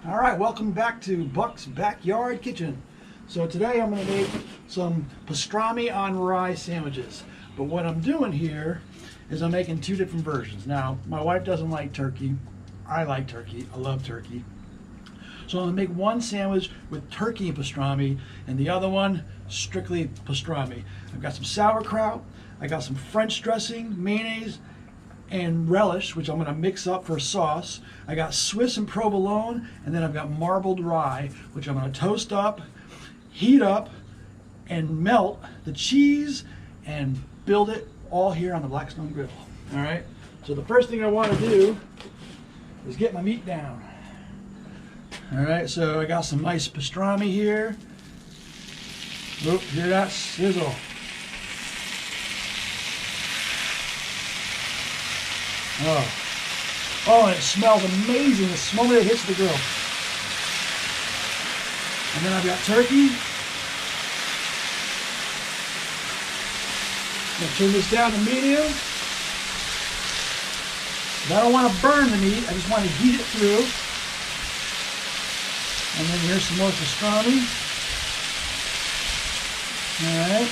All right, welcome back to Buck's Backyard Kitchen. So today I'm going to make some pastrami on rye sandwiches. But what I'm doing here is I'm making two different versions. Now, my wife doesn't like turkey. I like turkey. I love turkey. So I'm going to make one sandwich with turkey and pastrami and the other one strictly pastrami. I've got some sauerkraut, I got some French dressing, mayonnaise, and relish, which I'm going to mix up for sauce. I got Swiss and provolone, and then I've got marbled rye, which I'm going to toast up, heat up, and melt the cheese and build it all here on the Blackstone Griddle. All right. So the first thing I want to do is get my meat down. All right. So I got some nice pastrami here. Oop, hear that sizzle? Oh, and it smells amazing the moment it hits the grill. And then I've got turkey. I'm going to turn this down to medium. I don't want to burn the meat, I just want to heat it through. And then here's some more pastrami. Alright.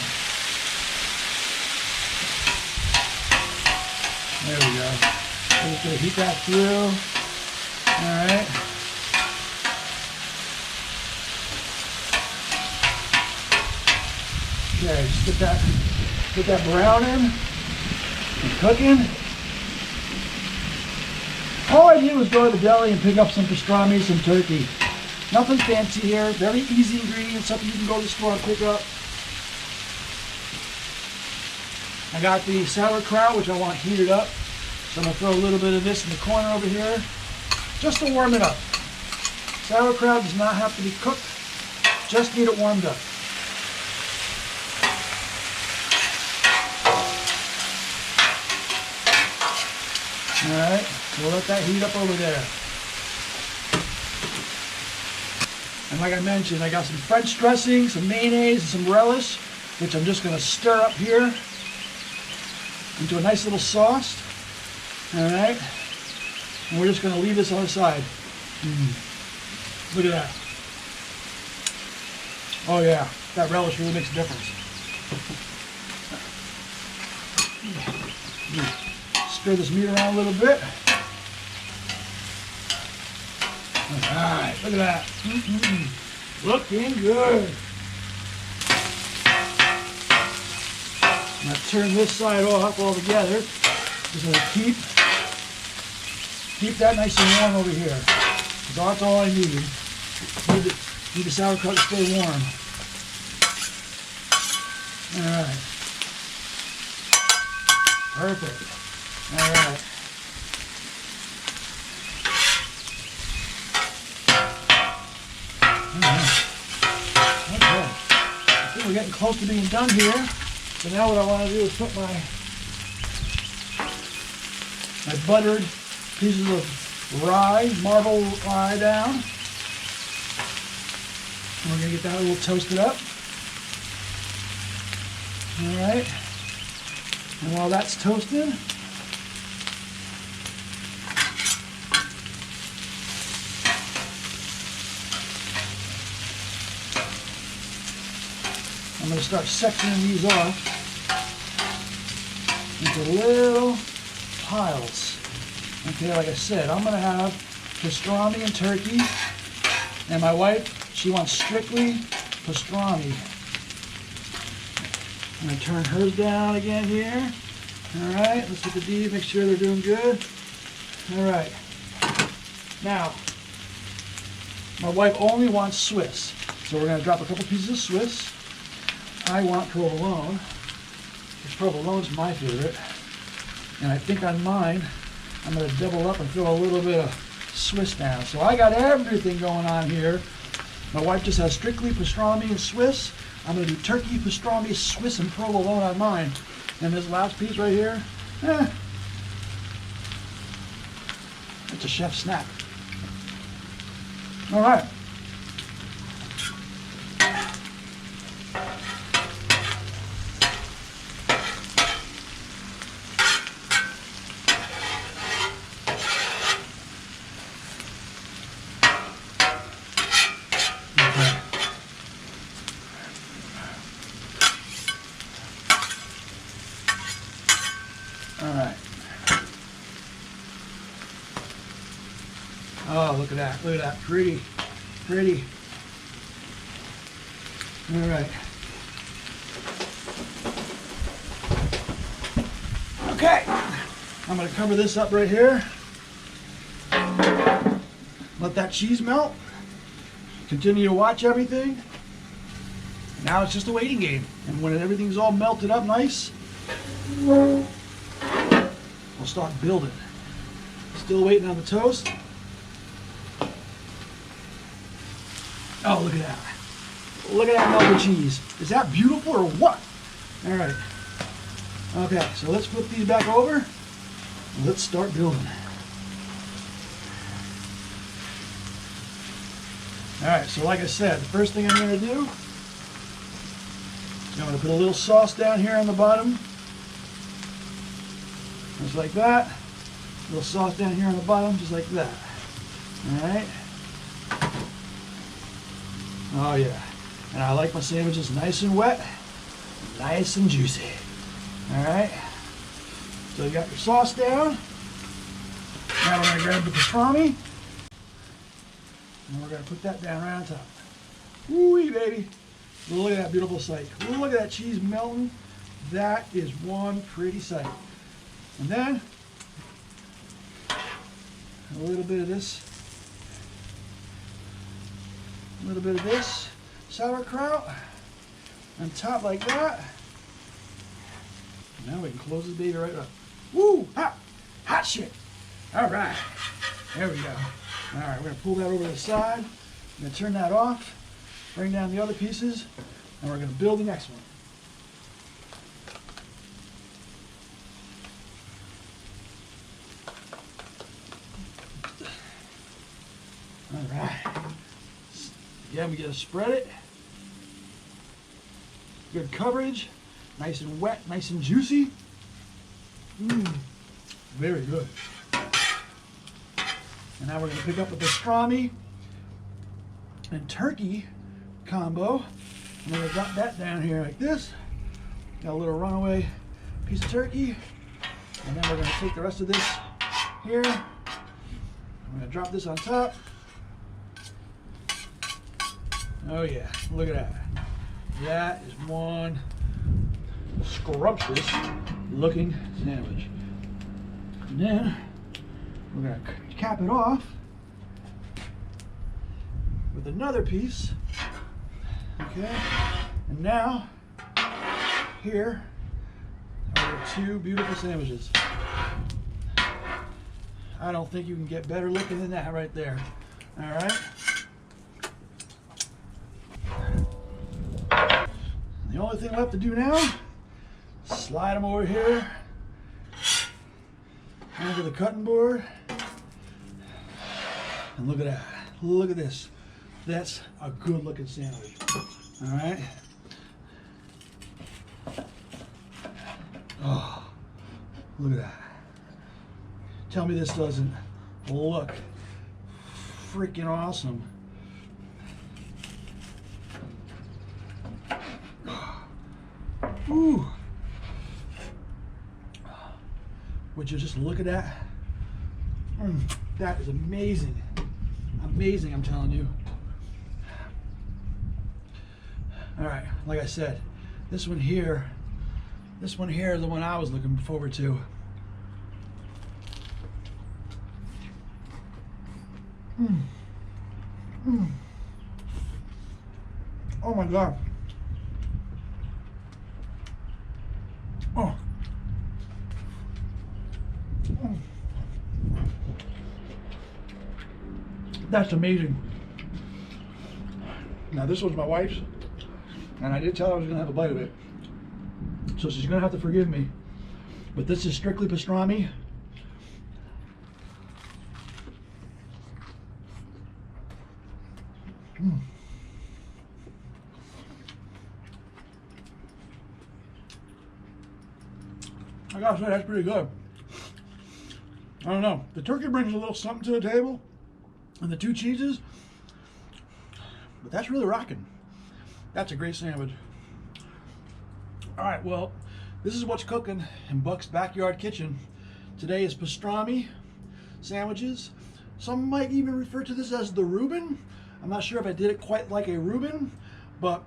There we go. I'm just going to heat that through. Alright. Okay, just get that browning and cooking. All I did was go to the deli and pick up some pastrami, some turkey. Nothing fancy here, very easy ingredients, something you can go to the store and pick up. I got the sauerkraut, which I want heated up. So I'm going to throw a little bit of this in the corner over here, just to warm it up. Sauerkraut does not have to be cooked, just need it warmed up. Alright, we'll let that heat up over there. And like I mentioned, I got some French dressing, some mayonnaise, and some relish, which I'm just going to stir up here into a nice little sauce. Alright, and we're just going to leave this on the side. Look at that. Oh yeah, that relish really makes a difference. Stir this meat around a little bit. Alright, look at that. Looking good. I'm going to turn this side off altogether. Just going to keep that nice and warm over here. That's all I need. Need the sauerkraut to stay warm. Alright. Perfect. Alright. Okay. I think we're getting close to being done here. So now what I want to do is put my buttered pieces of rye, marble rye down. And we're going to get that a little toasted up. Alright. And while that's toasted, I'm going to start sectioning these off into little piles. Okay, like I said, I'm going to have pastrami and turkey, and my wife, she wants strictly pastrami. I'm going to turn hers down again here. Alright, let's get the D, make sure they're doing good. Alright. Now, my wife only wants Swiss, so we're going to drop a couple pieces of Swiss. I want provolone, because provolone's my favorite. And I think on mine, I'm going to double up and throw a little bit of Swiss down. So I got everything going on here. My wife just has strictly pastrami and Swiss. I'm going to do turkey, pastrami, Swiss, and provolone on mine. And this last piece right here, it's a chef's snack. All right. Oh, look at that. Look at that. Pretty. Pretty. All right. Okay. I'm going to cover this up right here. Let that cheese melt. Continue to watch everything. Now it's just a waiting game. And when everything's all melted up nice, we'll start building. Still waiting on the toast. Oh, look at that. Look at that melted cheese. Is that beautiful or what? All right. Okay, so let's flip these back over. And let's start building. All right, so like I said, the first thing I'm going to do is I'm going to put a little sauce down here on the bottom. Just like that. A little sauce down here on the bottom, just like that. All right. Oh yeah. And I like my sandwiches nice and wet, nice and juicy. All right. So you got your sauce down. Now we're going to grab the pastrami. And we're going to put that down right on top. Woo-wee, baby. Look at that beautiful sight. Look at that cheese melting. That is one pretty sight. And then a little bit of this. A little bit of this sauerkraut on top like that. Now we can close this baby right up. Woo! Hot! Hot shit! All right. There we go. All right, we're going to pull that over to the side. I'm going to turn that off, bring down the other pieces, and we're going to build the next one. All right. Again, we got to spread it. Good coverage. Nice and wet, nice and juicy. Very good. And now we're going to pick up the pastrami and turkey combo. I'm going to drop that down here like this. Got a little runaway piece of turkey. And then we're going to take the rest of this here. I'm going to drop this on top. Oh yeah, look at that. That is one scrumptious looking sandwich. And then we're going to cap it off with another piece. Okay, and now here are the two beautiful sandwiches. I don't think you can get better looking than that right there. All right. The only thing left to do now, slide them over here onto the cutting board. And look at that. Look at this. That's a good looking sandwich. All right. Oh, look at that. Tell me this doesn't look freaking awesome. Ooh. Would you just look at that? That is amazing. Amazing, I'm telling you. All right, like I said, this one here is the one I was looking forward to. Oh my God. Oh. That's amazing. Now this was my wife's, and I did tell her I was going to have a bite of it. So she's going to have to forgive me. But this is strictly pastrami. I gotta say, that's pretty good. I don't know. The turkey brings a little something to the table, and the two cheeses, but that's really rocking. That's a great sandwich. All right, well, this is what's cooking in Buck's backyard kitchen. Today is pastrami sandwiches Some might even refer to this as the Reuben. I'm not sure if I did it quite like a Reuben, but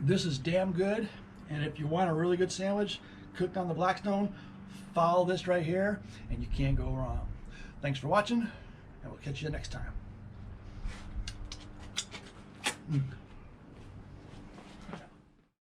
this is damn good. And if you want a really good sandwich cooked on the Blackstone, follow this right here and you can't go wrong. Thanks for watching, and we'll catch you next time.